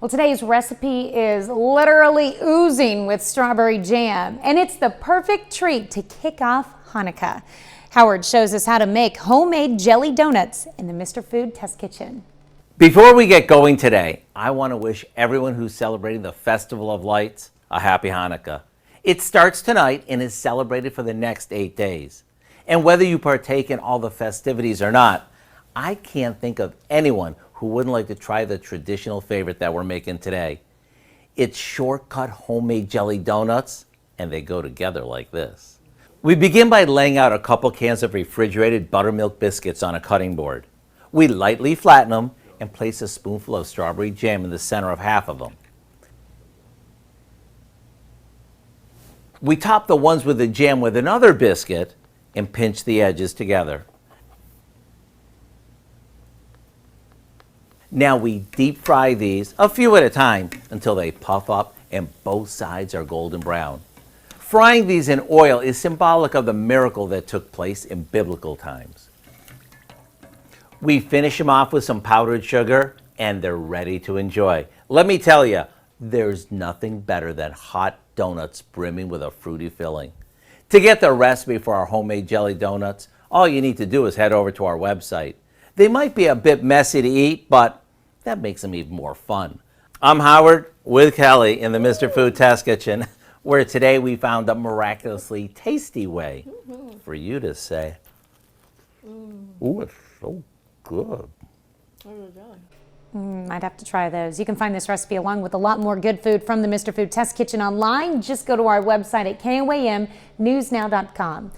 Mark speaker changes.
Speaker 1: Well, today's recipe is literally oozing with strawberry jam, and it's the perfect treat to kick off Hanukkah. Howard shows us how to make homemade jelly donuts in the Mr. Food Test Kitchen.
Speaker 2: Before we get going today, I want to wish everyone who's celebrating the Festival of Lights a happy Hanukkah. It starts tonight and is celebrated for the next 8 days. And whether you partake in all the festivities or not, I can't think of anyone who wouldn't like to try the traditional favorite that we're making today. It's shortcut homemade jelly donuts, and they go together like this. We begin by laying out a couple cans of refrigerated buttermilk biscuits on a cutting board. We lightly flatten them and place a spoonful of strawberry jam in the center of half of them. We top the ones with the jam with another biscuit and pinch the edges together. Now we deep fry these a few at a time until they puff up and both sides are golden brown. Frying these in oil is symbolic of the miracle that took place in biblical times. We finish them off with some powdered sugar and they're ready to enjoy. Let me tell you, there's nothing better than hot donuts brimming with a fruity filling. To get the recipe for our homemade jelly donuts, all you need to do is head over to our website. They might be a bit messy to eat, but that makes them even more fun. I'm Howard with Kelly in the Mr. Food Test Kitchen, where today we found a miraculously tasty way for you to say, ooh, it's so good.
Speaker 1: I'd have to try those. You can find this recipe along with a lot more good food from the Mr. Food Test Kitchen online. Just go to our website at KOAMnewsnow.com.